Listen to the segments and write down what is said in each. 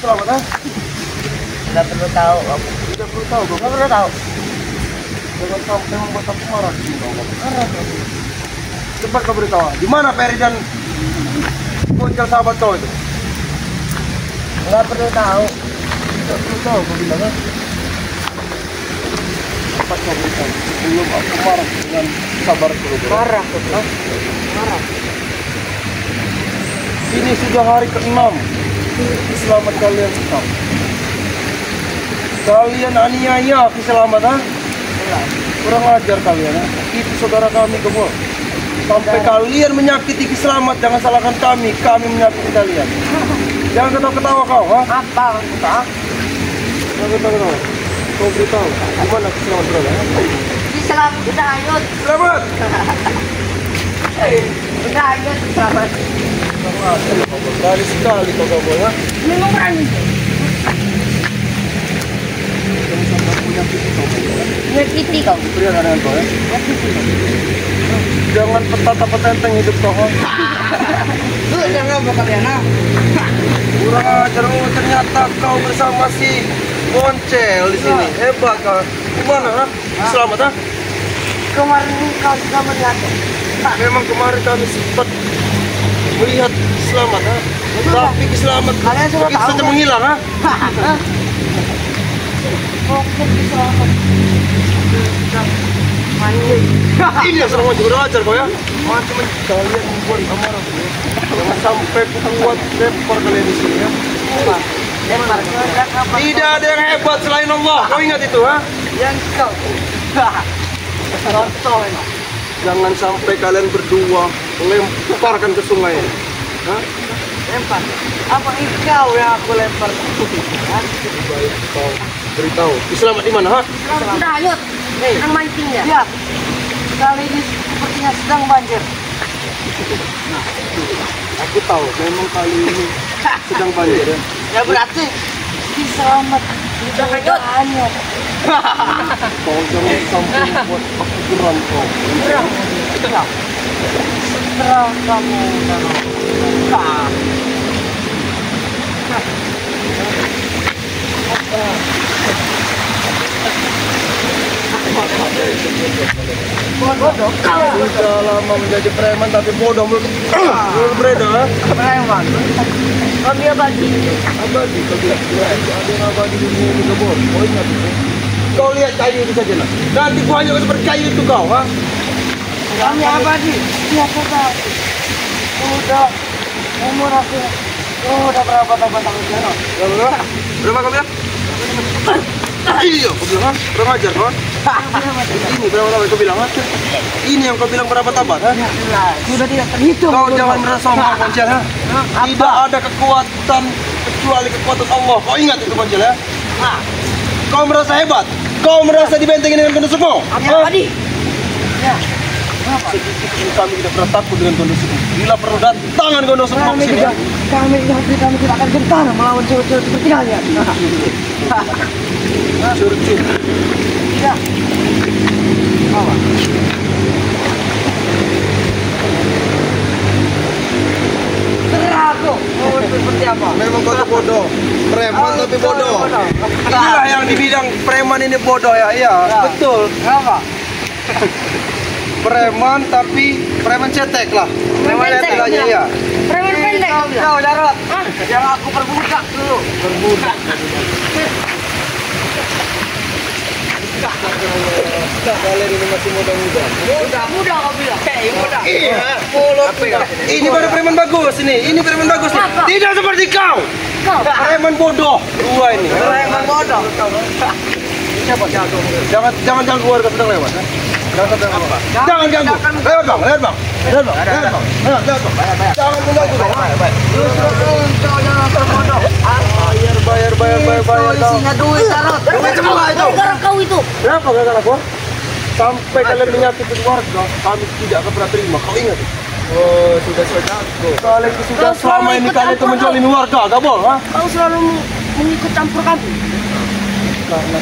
selamat, ha? Tidak perlu tahu. Tidak perlu tahu, Bapak. Tidak perlu tahu. Jangan sampai membuat aku marah di sini, Bapak. Marah, Bapak. Cepat kau beritahu, di mana Peri dan bocil sahabat kau itu? Tidak perlu tahu. Tidak perlu tahu, kau bilang, ha? Cepat kau beritahu, sebelum aku marah dengan sabar dulu. Marah, betul. Marah. Ini sudah hari ke-6 selamat kalian tetap. Kalian aniaya aku selamat, ha? Kurang ajar kalian, ha? Itu saudara kami Gembul. Sampai kalian menyakiti Selamat, jangan salahkan kami menyakiti kalian. Jangan ketawa-ketawa kau, ha? Apa? Apa? Jangan ketawa-ketawa. Kau beritahu, di mana Selamat berada, ha? Selamat, udah ayut. Selamat! Udah ayut, selamat. Berani sekali kau Gembul, ha? Memang berani. Jangan sampai menyakiti kau, ha? Menyakiti kau. Berikan dengan kau, ya? Jangan petata-petenteng hidup kau, ha? Jangan apa kalian, ha? Kurang ajar, ternyata kau bersama si Boncel di sini. Hebat kau. Gimana, ha? Selamat, ha? Kemarin kau juga melihat. Memang kemarin kami sempat melihat Selamat, ha? Tapi Selamat Kalian sudah begitu tahu, saja kan? menghilang, ha? Oke, selamat. Manjing. Ini yang serang kurang ajar kau, ya? Macam kalian membuat amarah, ya? Jangan sampai kuat lempar kalian di sini, ya? Lempar. Tidak ada yang hebat selain Allah. Kau ingat itu, ha? Yang kau. Contoh ini. Jangan sampai kalian berdua lemparkan ke sungai. Ha? Lempar. Apa engkau yang aku lempar? Baik, kau beritahu. Selamat di mana, ha? Sudah ayut. Sedang mancingnya. Lihat. Kali ini sepertinya sedang banjir. Aku tahu, memang kali ini sedang banjir, ya. Ya berarti di Selamat sudah ayut. Kau jangan sampai membuat aku geram kau. Setelah kamu bodoh kau. Sudah lama menjadi preman tapi bodoh mulut beredar. Preman. Kami abadi. Abadi, kau bilang ada yang abadi di dunia ini Gembul. Kau ingat itu? Kau lihat kayu itu saja, nah. Nanti ku hanya seperti kayu itu kau, ha? Kami abadi. Ya kata. Udah umur aku. Udah berapa tahun tahun? Berapa kau bilang? Iya, kau bilang, ha? Kurang ajar, kawan. Ini berapa tahun kau bilang, ha? Ini yang kau bilang berapa tabat, ha? Sudah tidak terhitung. Kau jangan merasa sombong, Boncel, ha? Tidak ada kekuatan kecuali kekuatan Allah. Kau ingat itu, Boncel, ya? Kau merasa hebat? Kau merasa dibentengin dengan Gondosumo? Abadi. Ya. Sedikit kami tidak pernah takut dengan Gondosumo. Bila perlu datangan Gondosumo ke sini. Kami tidak akan gentar melawan cewek-cewek seperti kalian. Curcur. Ya. Apa? Terserah aku. Mau seperti apa? Memang kau tuh bodoh. Preman tapi bodoh. Inilah yang dibilang preman ini bodoh, ya. Iya, betul. Kenapa? Preman tapi preman cetek lah. Preman cetek aja, ya. Preman pendek. Kau Jarot. Yang aku perbudak dulu. Berbudak. Kalian ini masih muda-muda. Muda kau bilang. Muda. Iya, mulut. Ini baru preman bagus ini. Ini preman bagus nih. Tidak seperti kau. Preman bodoh. Dua ini. Preman bodoh. Siapa? Jangan ganggu warga sedang lewat. Jangan ganggu. Lewat bang. Lewat bang. Jangan mengganggu. Bayar. Isinya duit Jarot. Duit semua itu. Gara kau itu. Kenapa gara-gara gua? Sampai kalian menyakiti warga, kami tidak akan pernah terima. Kau ingat? Oh, sudah jago. Kalian itu sudah selama ini kalian itu menjalin warga, Gabol, ha? Kau selalu mengikut campur kami. Karena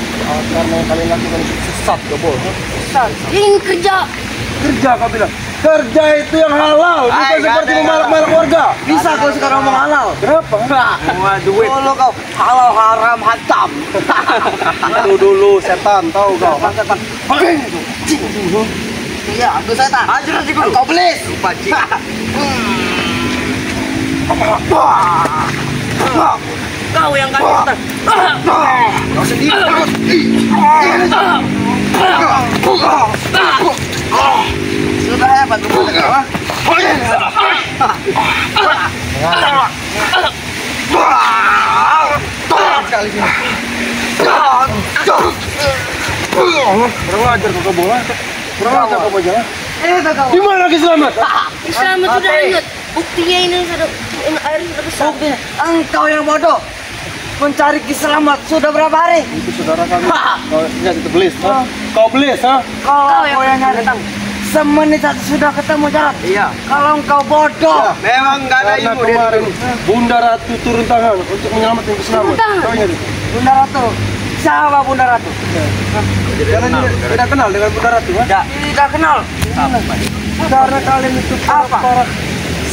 yang kalian lakukan itu sesat, Gabol, ha? Ini kerja. Kerja kau bilang. Kerja itu yang halal, bukan seperti memalak-malak warga. Bisa kau sekarang ngomong halal. Kenapa? Wah, duit. Kalau kau halal haram hatam. Dulu setan, tahu kau? Setan. Iya, aku setan. Ajar nanti kau belis. Lupa cik. Kau yang kasih setan. Kau sendiri. Sudah hebat betul kau. Sekali sini. Kurang ajar kau bola. Kurang ajar kau aja. Kau. Di mana lagi selamat? Selamat sudah ingat. Buktinya ini sudah air sudah besar. Engkau yang bodoh. Mencari Kiselamat sudah berapa hari? Itu saudara kami. Kau ingat itu belis, ha? Kau belis, ha? Kau yang nyari. Semenit saja sudah ketemu jarak. Iya. Kalau engkau bodoh. Memang nggak ada ilmu kemarin. Bunda Ratu turun tangan untuk menyelamatkan Kiselamat. Kau ingat itu? Bunda Ratu. Siapa Bunda Ratu? Karena tidak kenal dengan Bunda Ratu, ha? Tidak kenal. Karena kalian itu para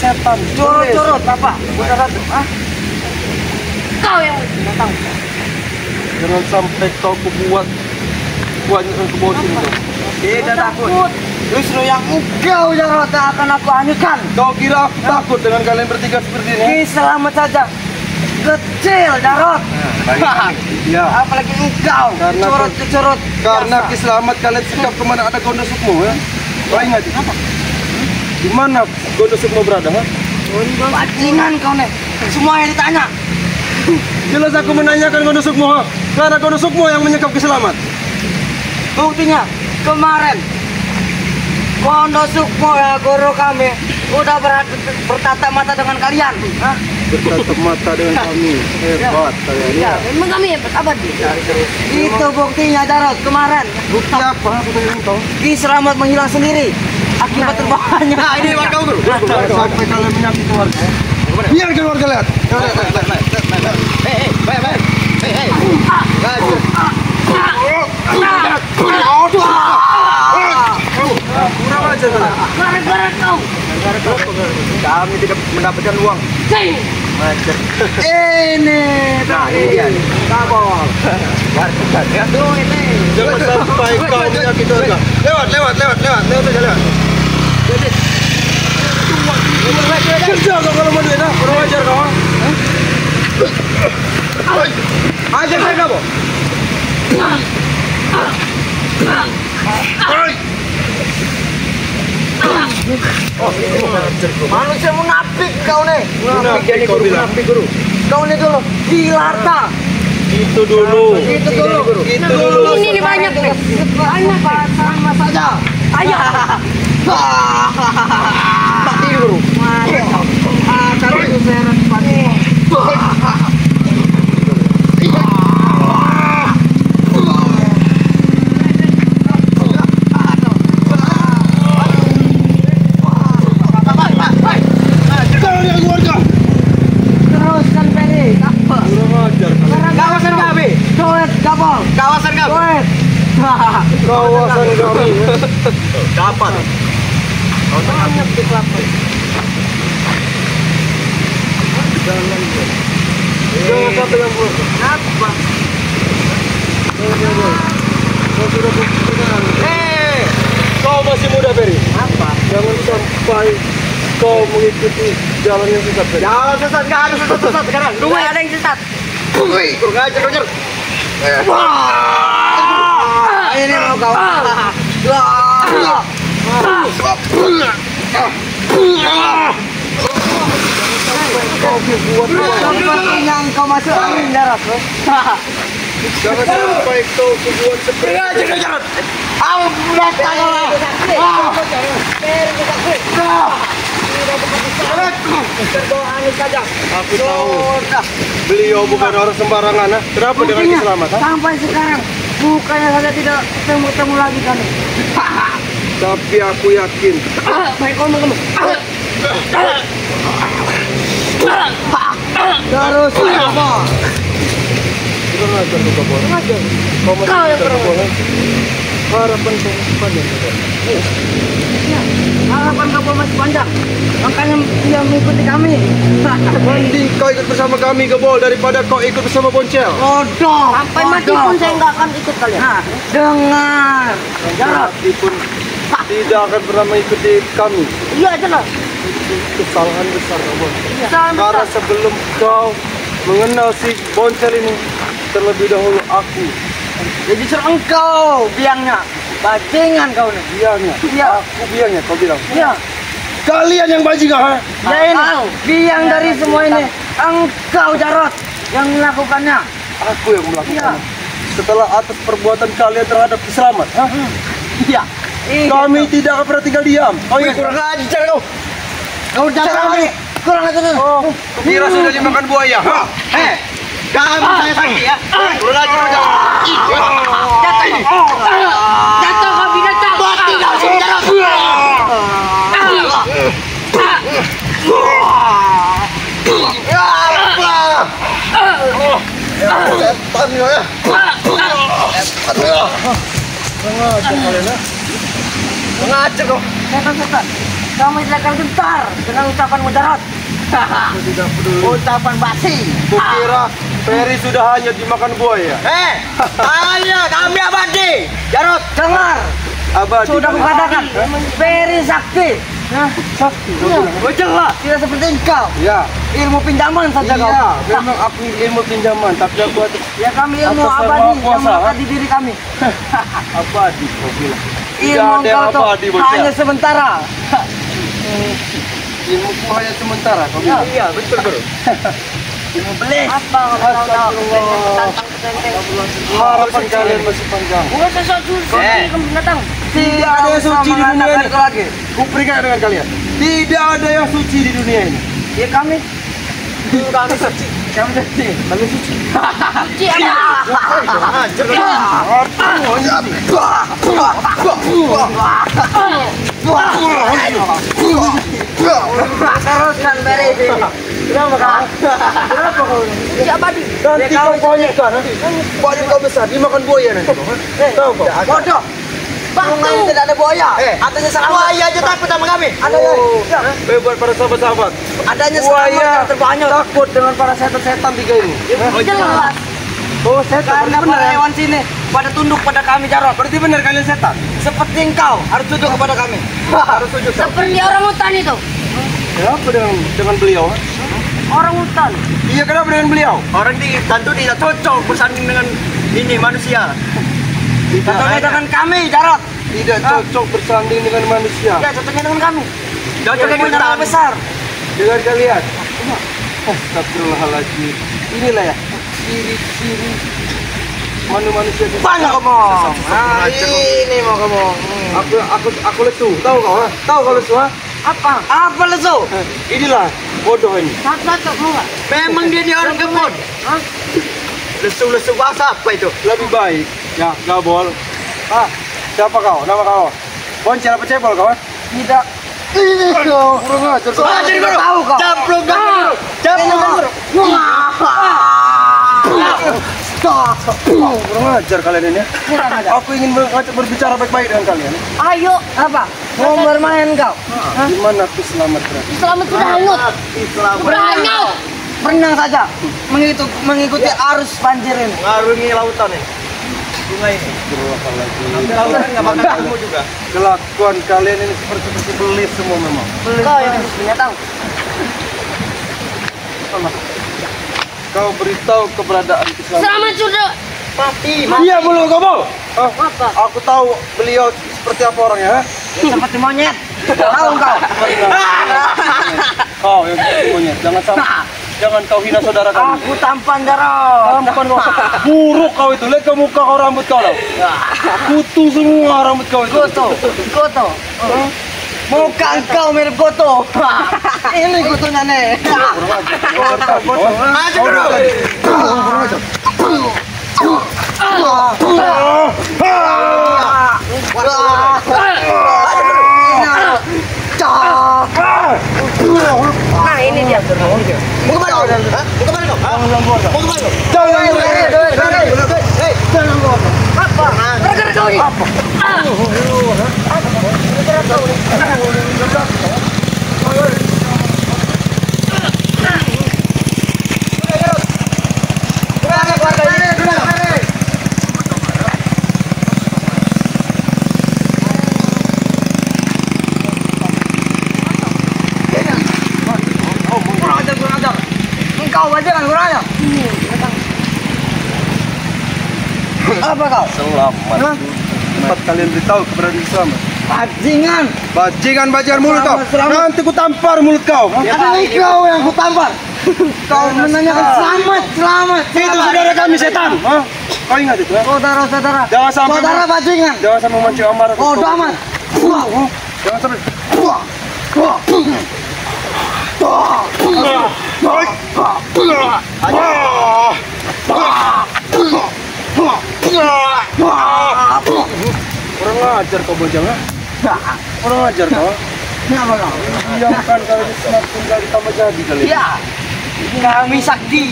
setan. Curut-curut apa? Bunda Ratu. Kau yang datang. Jangan sampai kau buat ke bawah sini kau. Tidak takut. Justru yang engkau Jarot akan aku hanyutkan. Kau kira aku takut dengan kalian bertiga seperti ini? Selamat saja. Kecil Jarot. Iya. Apalagi engkau. Curut-curut. Karena Kiselamat kalian sikap kemana ada Gondo Sukmo, ya? Kau ingat itu? Di mana Gondo Sukmo berada, ha? Bajingan kau nih. Semua yang ditanya. Jelas aku menanyakan Gondo Sukmo, ha? Karena Gondo Sukmo yang menyekap Kiselamat. Buktinya kemarin Gondo Sukmo ya guru kami udah bertatap mata dengan kalian. Bertatap mata dengan kami. Hebat kalian. Ya, Memang kami hebat abadi. itu buktinya Jarot kemarin. Bukti apa? Kau? Kiselamat menghilang sendiri akibat terbawanya. Nah, ini warga guru. Sampai kalian menyakiti warga. Biarkan warga lihat. Kurang aja kalian. Gara-gara kau. Kami tidak mendapatkan uang. Macet. Ini dia. Kabel. Aduh ini. Jangan sampai kau menyakiti warga. Lewat aja lewat. Kerja kau kalau mau duit, kurang ajar kau. Ajar saya kau. Manusia munafik kau nih. Munafik kau bilang. Kau nih dulu gila harta. Itu dulu. Ini nih banyak nih. Banyak sama saja. Ayah. Pati guru. Kalau itu saya pati. Teruskan Peri. Kawasan kami. Doet gabol. Kawasan kami. Doet. Kawasan kami. Dapat. Banyak di kelapa. Jangan sampai yang buruk. Apa? Kau sudah berkenan. Kau masih muda, Ferry. Apa? Jangan sampai kau mengikuti jalan yang sesat, Ferry. Jangan sesat, nggak ada sesat sekarang. Dua ada yang sesat. Kurang ajar, Roger. Ini mau kau. Sepertinya engkau masuk angin darat. Jangan sampai kau berbuat seperti itu. Aku tahu beliau bukan orang sembarangan. Kenapa dengan Kiselamat? Sampai sekarang bukannya saja tidak ketemu lagi kami. Tapi aku yakin. Baik kau mengemas. Terus apa? Kurang ajar kau, Bos. Kau masih Kau yang bisa kurang berbohong. harapan kau panjang. Ya, harapan kau masih panjang. Makanya dia mengikuti kami. Mending kau ikut bersama kami Gebol daripada kau ikut bersama Boncel. Bodoh. Sampai mati pun saya nggak akan ikut kalian. Nah, dengar. Jarot. Mati pun tidak akan pernah mengikuti kami. Iya jelas. Kesalahan besar Gebol. Salam Karena besar. sebelum kau mengenal si Boncel ini, terlebih dahulu aku. Jadi justru engkau biangnya. Bajingan kau nih. Biangnya. Iya. Aku biangnya kau bilang. Iya. Kalian yang bajingan, ha? Ya ini biang dari semua ini. Engkau Jarot yang melakukannya. Aku yang melakukannya. Setelah atas perbuatan kalian terhadap Selamat, ha? Iya. Kami tidak akan pernah tinggal diam. Oh iya, kurang ajar kau. Kau jangan kami. Kurang ajar. oh, kira sudah dimakan buaya. Ha? Kamu saya sakit ya. Kurang ajar kau. Jatuh kau binatang. Mati kau si Jarot. Setan ya. Sengaja kalian, ha? Mengajar kau. Setan. Kamu tidak akan gentar dengan ucapanmu Jarot. Tidak peduli. Ucapan basi. Kukira Ferry sudah hanya dimakan buaya. Ayo kami abadi. Jarot, dengar. Abadi. Sudah kukatakan, Ferry sakti. Sakti. Jelas, tidak seperti engkau. Ya. Ilmu pinjaman saja kau. Iya, memang aku ilmu pinjaman, tapi aku atas Ya kami ilmu Atas nama abadi yang kuasa, melekat di diri kami. abadi kau bilang. Tidak Ilmu ada yang engkau tuh abadi, Bocah. hanya sementara. Ilmuku hanya sementara kau bilang. Iya, betul bro. Ilmu belis. Apa kau tahu? Tantang ketenteng. Harapan kalian masih panjang. Bukan sesuatu seperti kamu binatang. Tidak ada yang suci di dunia ini. Itu lagi. Kuperingat dengan kalian. Tidak ada yang suci di dunia ini. Ya kami. Kami suci. Kami suci. Kami suci. Suci apa? Teruskan beri ini. Kenapa kau? Kenapa kau? Suci abadi. Nanti kau banyakkan. Banyak kau besar dimakan buaya nanti. Tahu kau? Bodoh. Bunga ini tidak ada buaya. Adanya Selamat. Buaya aja takut sama kami. Adanya. Buat para sahabat-sahabat. Adanya Buaya Selamat yang terbanyak. takut dengan para setan-setan tiga ini. Jelas. Oh setan. Karena Berarti benar para ya? hewan sini pada tunduk pada kami Jarot. Berarti benar kalian setan. Seperti engkau harus tunduk kepada kami. Harus sujud. Seperti orang hutan itu. Ya, apa dengan beliau? Orang hutan. Iya, kenapa dengan beliau? Orang di tentu tidak cocok bersanding dengan ini manusia. Cocoknya dengan kami Jarot. Tidak cocok bersanding dengan manusia. Ya cocoknya dengan kami. Cocoknya dengan orang besar. Dengan kalian. Astagfirullahaladzim. Inilah ya ciri-ciri manusia itu. Banyak ngomong. Nah, ini mau kamu. Aku lesu. Tahu kau? Ha? Tahu kau lesu? Ha? Apa? Apa lesu? Inilah bodoh ini. Satu-satu mau nggak? Memang dia orang gemuk. Hah? Lesu-lesu bahasa apa itu? Lebih baik ya Gabol. Siapa kau? Nama kau? Boncel apa cebol kau? Tidak. Kurang ajar kau. Jadi guru. Tahu kau. Jamplung guru. Jamplung guru. Kurang ajar kalian ini. Aku ingin berbicara baik-baik dengan kalian. Ayo. Apa? Mau bermain kau? Gimana aku selamat berarti? Selamat sudah hanyut. Sudah hanyut. Berenang saja. Mengikuti arus banjir ini. Mengarungi lautan nih. Sungai ini. Lautan nggak bakal ketemu juga. Kelakuan kalian ini seperti belis semua memang. Kau yang binatang. Kau beritahu keberadaan Kisah. Selamat sudah. Mati. Iya belum kau mau? Apa? Aku tahu beliau seperti apa orangnya. Seperti monyet. Tahu kau? Kau yang seperti monyet. Jangan kau hina saudara kami. Aku tampan Jarot. Tampan kau. Buruk kau itu. Lihat ke muka kau, rambut kau loh. Kutu semua rambut kau itu. Goto. Muka engkau mirip Goto. Ini Gotonya nih. Aja Nah ini dia. Mau kemana kau? Mau kemana kau? Mau kemana kau? Jangan. Apa? Gara-gara kau nih. Gara-gara kau nih. Kurang ajar. Engkau bajingan kurangnya. Apa kau? Selamat. Tempat kalian beritahu keberadaan selamat. Bajingan. Bajingan bajar mulut kau. Selamat. Nanti ku tampar mulut kau. Ada kau yang kutampar. Kau menanyakan selamat. Itu saudara kami setan. Hah? Kau ingat itu? Saudara. Jangan sampai Saudara bajingan. Jangan sampai memancing amarah. Oh, amat. Jangan sampai. Kurang ajar kau bajang. Kurang ajar kau. Kenapa kau? Diamkan kali semakin kali tambah jadi kali. Ya. Kami sakti.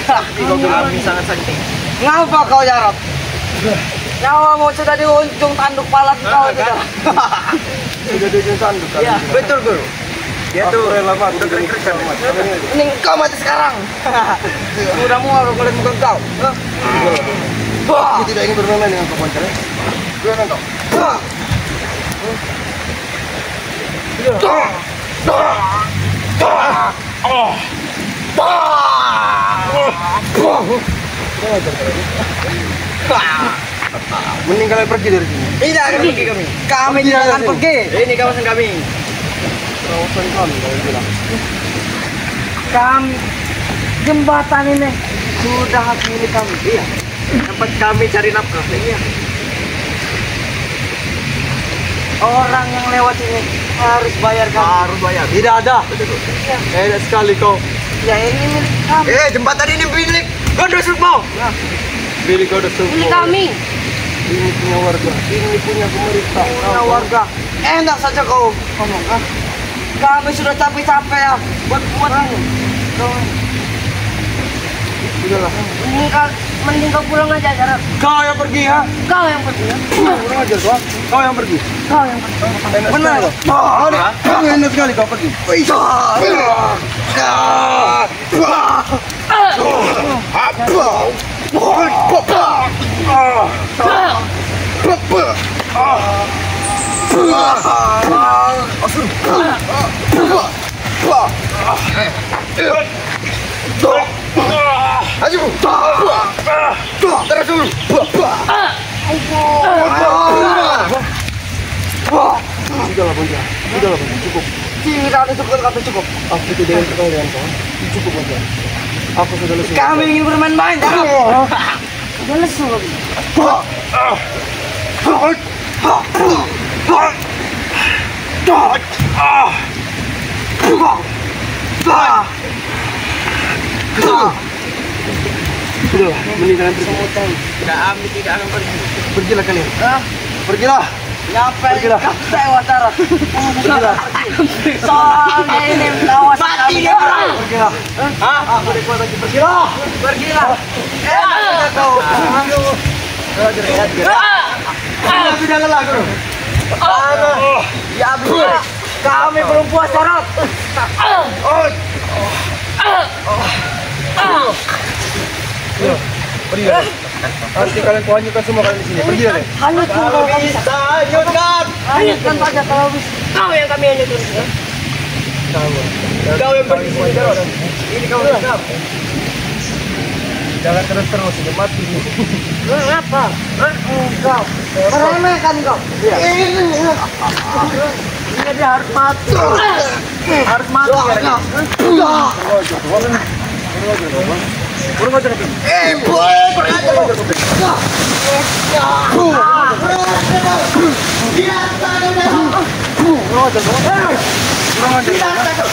Kami sangat sakti. Ngapa kau Jarot? Nyawamu sudah di ujung tanduk palat kau itu. Sudah di ujung tanduk kali. Ya, betul guru. Dia Aku tuh rela mati. udah keren-keren. Ini kau mati sekarang. Udah mau aku kulit muka kau. Aku tidak ingin bermain dengan kau pacar. Gimana kau? Mending kalian pergi dari sini. Tidak akan pergi kami. Kami tidak akan pergi. Ini kawasan kami. Kawasan kami kalian bilang. Kami jembatan ini sudah hak milik kami. Iya. Tempat kami cari nafkah. Iya. Orang yang lewat ini harus bayar kami. Harus bayar. Tidak ada. Enak sekali kau. Ya ini milik kami. Jembatan ini milik Gondos Sukmo. Pilih kau udah Ini kami. Ini punya warga. Ini punya pemerintah. Punya warga. Enak saja kau ngomong. Kami sudah capek-capek ya buat ini. Sudahlah. Ini mending kau pulang aja, Jarot. Kau yang pergi ha? Kau yang pergi. Kurang ajar kau. Kau yang pergi. Kau yang pergi. Enak Benar. sekali kau. Enak sekali kau pergi. Sudahlah Bonja. Sudahlah Bonja. Cukup. Tidak ada cukup. Aku tidak ingin bertemu dengan kau. Cukup Bonja. Aku sudah lesu. Kami ingin bermain-main. Udah lesu kami. Sudahlah, mending kalian pergi. Kami tidak akan pergi. Pergilah kalian. Pergilah. Nyampe Pergilah. sewa Jarot. Pergilah. Soalnya ini kawasan kami. Pergilah. Aku udah kuat lagi. Pergilah. Pergilah. Enak kau. Tapi jangan lagu. Ya bisa. Kami belum puas Jarot. Pergilah. Nanti kalian kuhanyutkan semua kalian di sini. Pergilah deh. Hanyutkan kalau kami. Bisa, hanyutkan. Hanyutkan saja kalau bisa. Kau yang kami hanyutkan. Kau yang pergi sini, Jarot. Ini kau sedap. Jangan terus sudah mati. Kenapa? Kau meremehkan kau. Ini dia harus mati. Harus mati. Kurang ajar kau. Kurang ajar kau.